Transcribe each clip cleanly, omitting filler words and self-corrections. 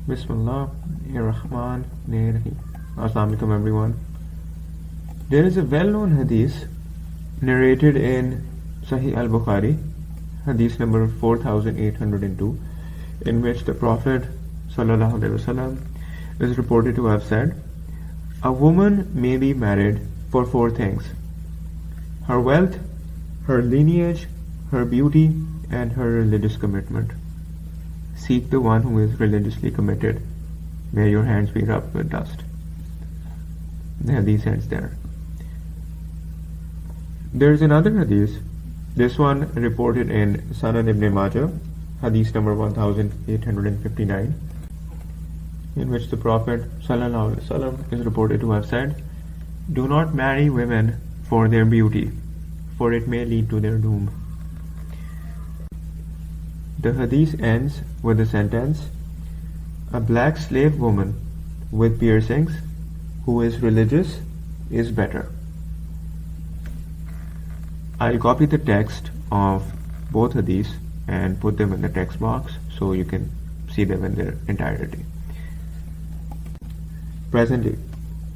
Bismillahirrahmanirrahim. Assalamu alaikum everyone. There is a well-known hadith narrated in Sahih al-Bukhari, hadith number 4802, in which the Prophet ﷺ is reported to have said, "A woman may be married for four things: her wealth, her lineage, her beauty, and her religious commitment. Seek the one who is religiously committed. May your hands be rubbed with dust." The hadith ends there. There is another hadith, this one reported in Sunan Ibn Majah, hadith number 1859, in which the Prophet ﷺ is reported to have said, "Do not marry women for their beauty, for it may lead to their doom." The hadith ends with the sentence, "A black slave woman with piercings who is religious is better." I'll copy the text of both hadiths and put them in the text box so you can see them in their entirety. Presently,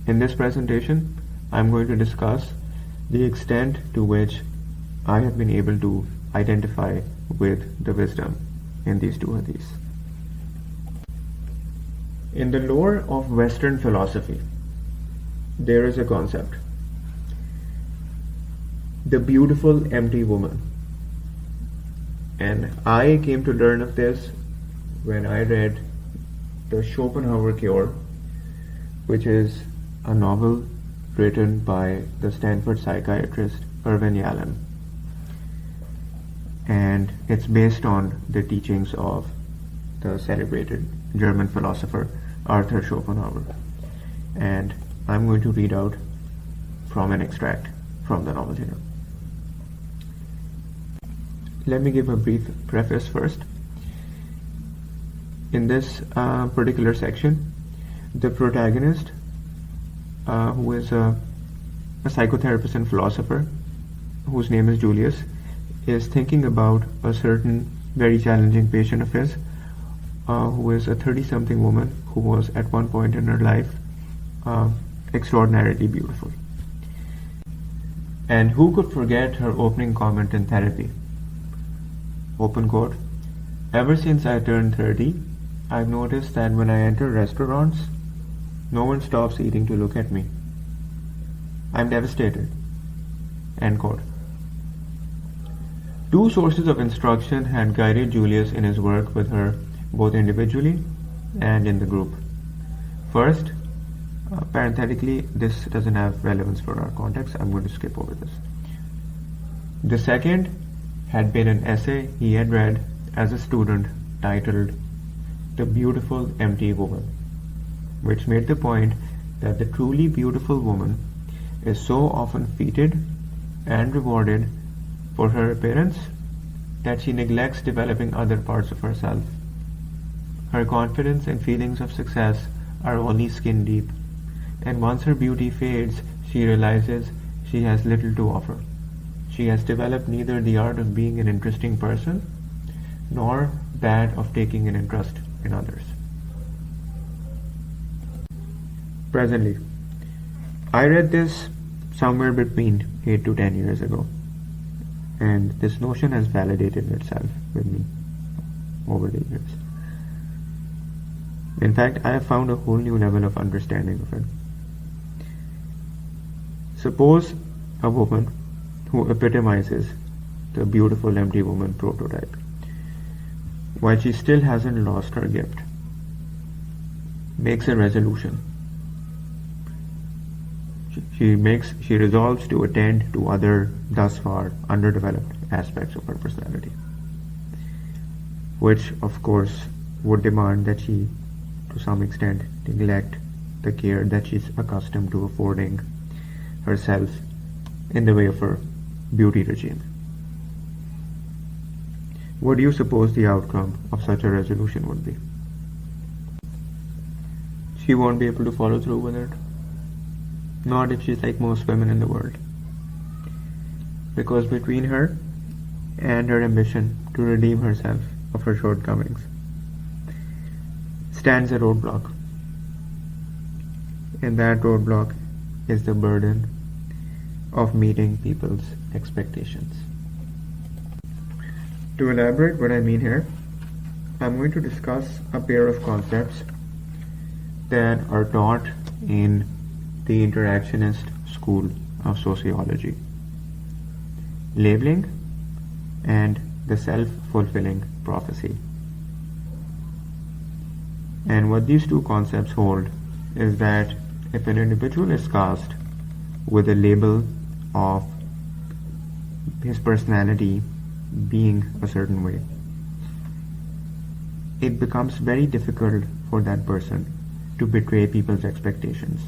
in this presentation, I'm going to discuss the extent to which I have been able to identify with the wisdom in these two hadiths. In the lore of Western philosophy, there is a concept, the beautiful empty woman. And I came to learn of this when I read the Schopenhauer Cure, which is a novel written by the Stanford psychiatrist Irvin Yalom. And it's based on the teachings of the celebrated German philosopher Arthur Schopenhauer. And I'm going to read out from an extract from the novel here. Let me give a brief preface first. In this particular section, the protagonist, who is a psychotherapist and philosopher, whose name is Julius, is thinking about a certain very challenging patient of his, who is a 30-something woman who was at one point in her life extraordinarily beautiful. And who could forget her opening comment in therapy? Open quote, "Ever since I turned 30, I've noticed that when I enter restaurants, no one stops eating to look at me. I'm devastated." End quote. Two sources of instruction had guided Julius in his work with her, both individually and in the group. First, parenthetically, this doesn't have relevance for our context. I'm going to skip over this. The second had been an essay he had read as a student titled "The Beautiful Empty Woman," which made the point that the truly beautiful woman is so often feted and rewarded for her appearance that she neglects developing other parts of herself. Her confidence and feelings of success are only skin deep, and once her beauty fades, she realizes she has little to offer. She has developed neither the art of being an interesting person nor that of taking an interest in others. Presently, I read this somewhere between 8 to 10 years ago, and this notion has validated itself with me over the years. In fact, I have found a whole new level of understanding of it. Suppose a woman who epitomizes the beautiful empty woman prototype, while she still hasn't lost her gift, makes a resolution. She resolves to attend to other, thus far underdeveloped aspects of her personality, which of course would demand that she, to some extent, neglect the care that she's accustomed to affording herself in the way of her beauty regime. What do you suppose the outcome of such a resolution would be? She won't be able to follow through with it. Not if she's like most women in the world. Because between her and her ambition to redeem herself of her shortcomings stands a roadblock. And that roadblock is the burden of meeting people's expectations. To elaborate what I mean here, I'm going to discuss a pair of concepts that are taught in the interactionist school of sociology: labeling and the self-fulfilling prophecy. And what these two concepts hold is that if an individual is cast with a label of his personality being a certain way, it becomes very difficult for that person to betray people's expectations.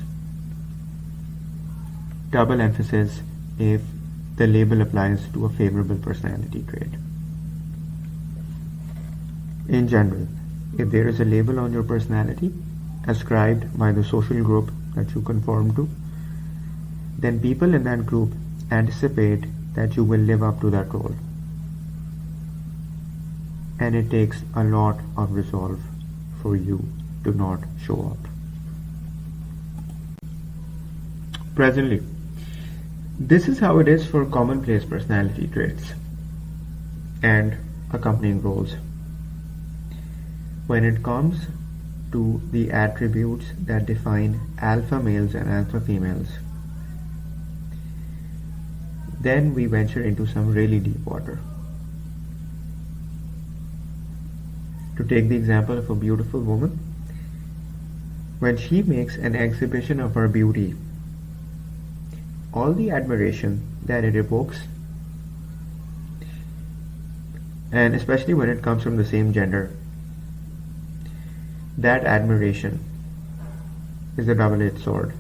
Double emphasis if the label applies to a favorable personality trait. In general, if there is a label on your personality ascribed by the social group that you conform to, then people in that group anticipate that you will live up to that role. And it takes a lot of resolve for you to not show up. Presently, this is how it is for commonplace personality traits and accompanying roles. When it comes to the attributes that define alpha males and alpha females, then we venture into some really deep water. To take the example of a beautiful woman, when she makes an exhibition of her beauty, all the admiration that it evokes, and especially when it comes from the same gender, that admiration is a double-edged sword,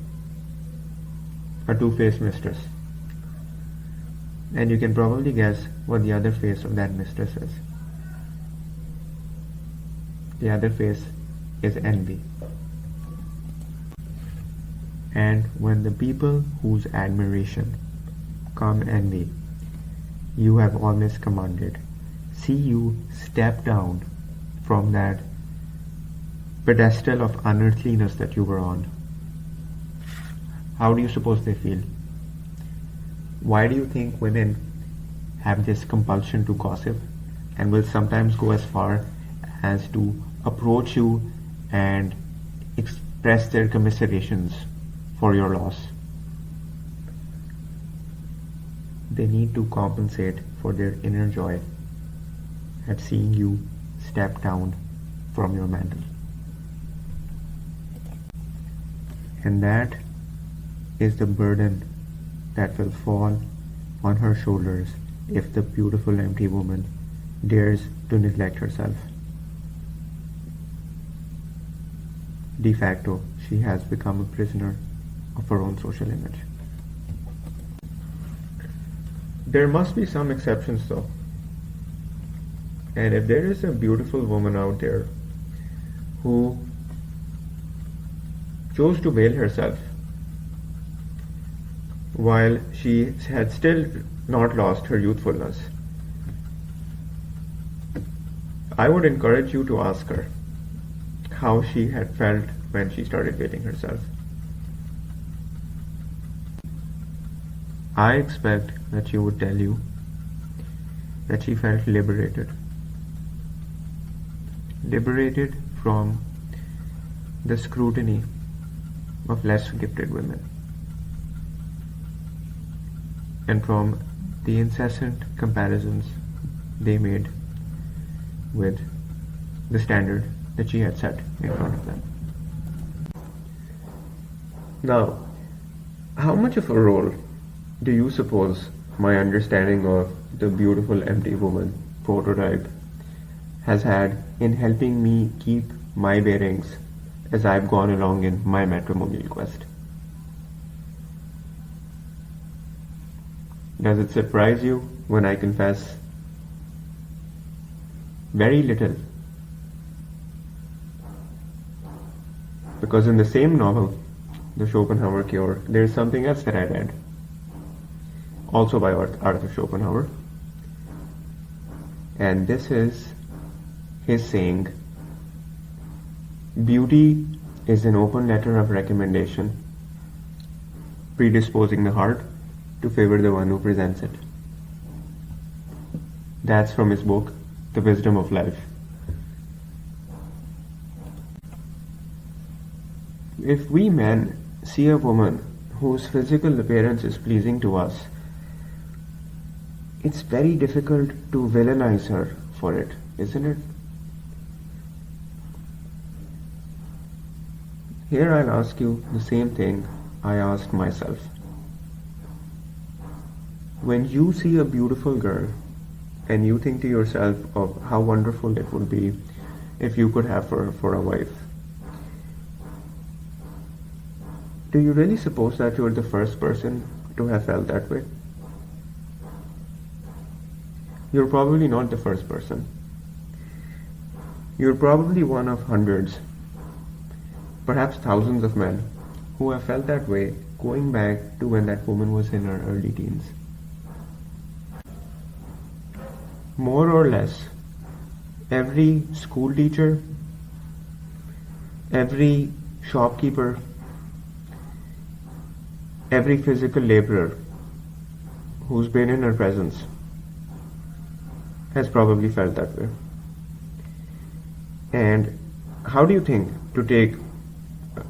a two-faced mistress. And you can probably guess what the other face of that mistress is. The other face is envy. And when the people whose admiration come envy, you have always commanded, see you step down from that pedestal of unearthliness that you were on. How do you suppose they feel? Why do you think women have this compulsion to gossip and will sometimes go as far as to approach you and express their commiserations for your loss? They need to compensate for their inner joy at seeing you step down from your mantle. And that is the burden that will fall on her shoulders if the beautiful empty woman dares to neglect herself. De facto, she has become a prisoner of her own social image. There must be some exceptions though. And if there is a beautiful woman out there who chose to veil herself while she had still not lost her youthfulness, I would encourage you to ask her how she had felt when she started veiling herself. I expect that she would tell you that she felt liberated. Liberated from the scrutiny of less gifted women and from the incessant comparisons they made with the standard that she had set in front of them. Now, how much of a role do you suppose my understanding of the beautiful empty woman prototype has had in helping me keep my bearings as I've gone along in my matrimonial quest? Does it surprise you when I confess very little? Because in the same novel, The Schopenhauer Cure, there is something else that I read, also by Arthur Schopenhauer. And this is his saying Beauty is an open letter of recommendation, predisposing the heart to favor the one who presents it. That's from his book, The Wisdom of Life. If we men see a woman whose physical appearance is pleasing to us, it's very difficult to villainize her for it, isn't it? Here I'll ask you the same thing I asked myself. When you see a beautiful girl and you think to yourself of how wonderful it would be if you could have her for a wife, do you really suppose that you're the first person to have felt that way? You're probably not the first person. You're probably one of hundreds, perhaps thousands of men who have felt that way going back to when that woman was in her early teens. More or less, every school teacher, every shopkeeper, every physical laborer who's been in her presence has probably felt that way. And how do you think, to take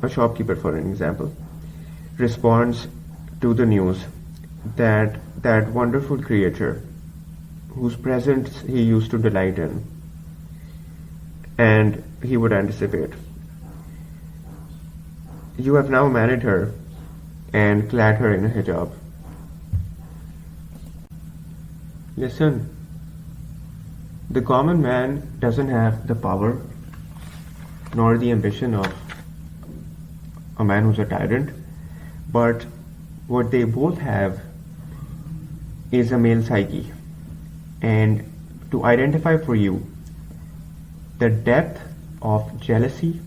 a shopkeeper for an example, responds to the news that that wonderful creature whose presence he used to delight in and he would anticipate, you have now married her and clad her in a hijab? Listen, the common man doesn't have the power nor the ambition of a man who's a tyrant, but what they both have is a male psyche. And to identify for you the depth of jealousy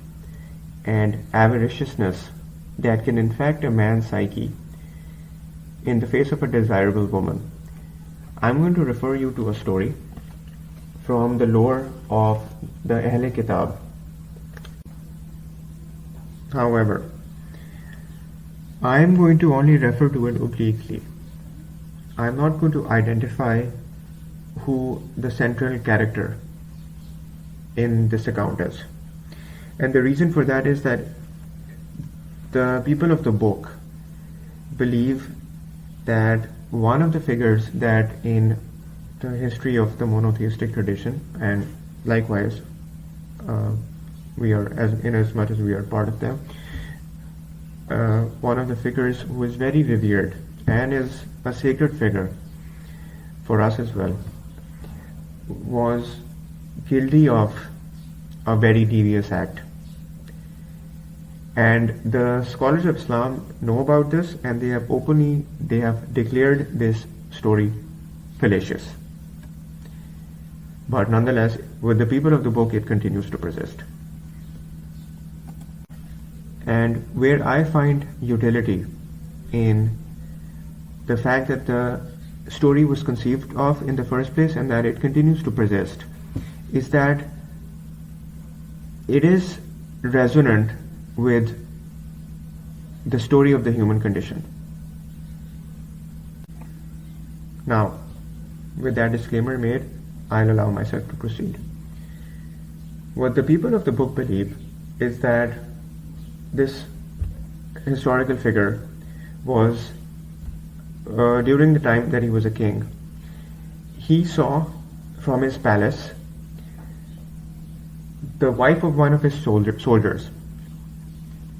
and avariciousness that can infect a man's psyche in the face of a desirable woman, I'm going to refer you to a story from the lore of the Ahl Kitab. However, I am going to only refer to it obliquely. I am not going to identify who the central character in this account is. And the reason for that is that the people of the book believe that one of the figures that in the history of the monotheistic tradition, and likewise we are, as much as we are part of them, one of the figures who is very revered and is a sacred figure for us as well, was guilty of a very devious act. And the scholars of Islam know about this, and they have declared this story fallacious. But nonetheless, with the people of the book, it continues to persist. And where I find utility in the fact that the story was conceived of in the first place and that it continues to persist is that it is resonant with the story of the human condition. Now, with that disclaimer made, I'll allow myself to proceed. What the people of the book believe is that this historical figure was, during the time that he was a king, he saw from his palace the wife of one of his soldiers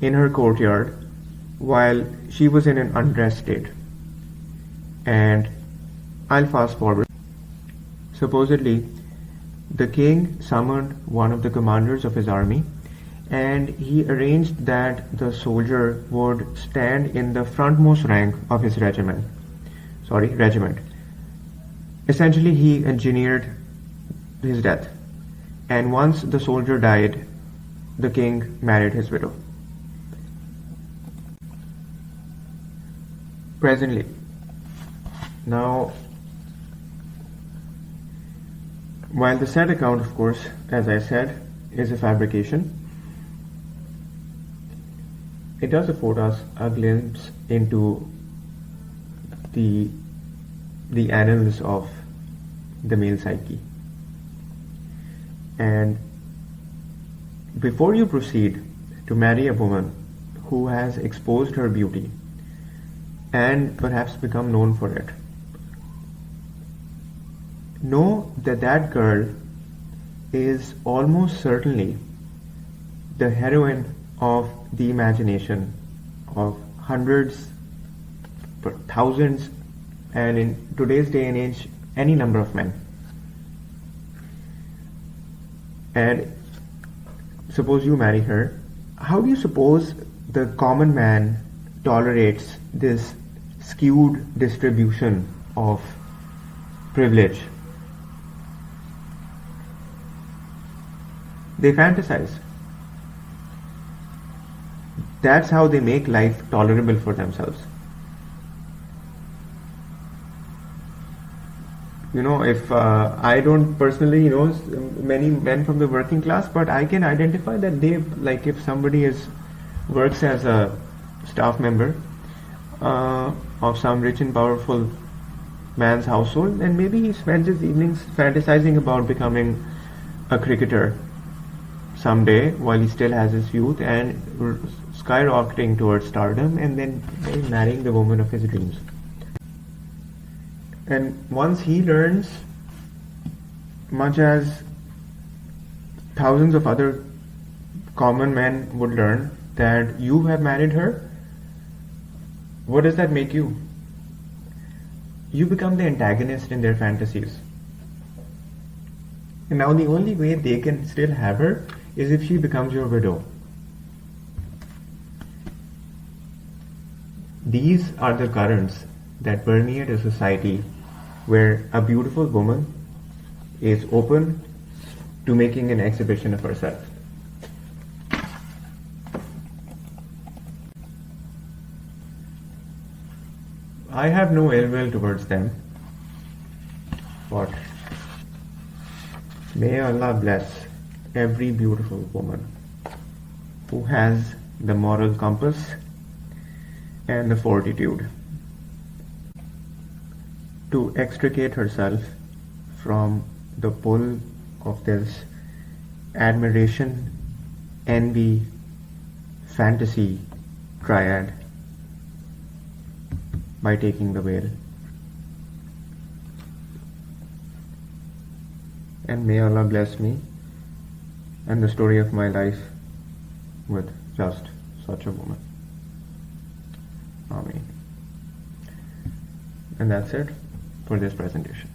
in her courtyard while she was in an undressed state. And I'll fast forward. Supposedly, the king summoned one of the commanders of his army, and he arranged that the soldier would stand in the frontmost rank of his regiment. Essentially, he engineered his death. And once the soldier died, the king married his widow. Presently, now, while the said account, of course, as I said, is a fabrication, it does afford us a glimpse into the annals of the male psyche. And before you proceed to marry a woman who has exposed her beauty and perhaps become known for it, know that that girl is almost certainly the heroine of the imagination of hundreds, thousands, and in today's day and age, any number of men. And suppose you marry her, how do you suppose the common man tolerates this skewed distribution of privilege? They fantasize. That's how they make life tolerable for themselves. If I don't personally know many men from the working class, but I can identify that they, like, if somebody works as a staff member of some rich and powerful man's household, then maybe he spends his evenings fantasizing about becoming a cricketer someday while he still has his youth and skyrocketing towards stardom, and then marrying the woman of his dreams. And once he learns, much as thousands of other common men would learn, that you have married her, what does that make you? You become the antagonist in their fantasies. And now the only way they can still have her is if she becomes your widow. These are the currents that permeate a society where a beautiful woman is open to making an exhibition of herself. I have no ill will towards them, but may Allah bless every beautiful woman who has the moral compass and the fortitude to extricate herself from the pull of this admiration, envy, fantasy triad by taking the veil. And may Allah bless me and the story of my life with just such a woman. Ameen. And that's it for this presentation.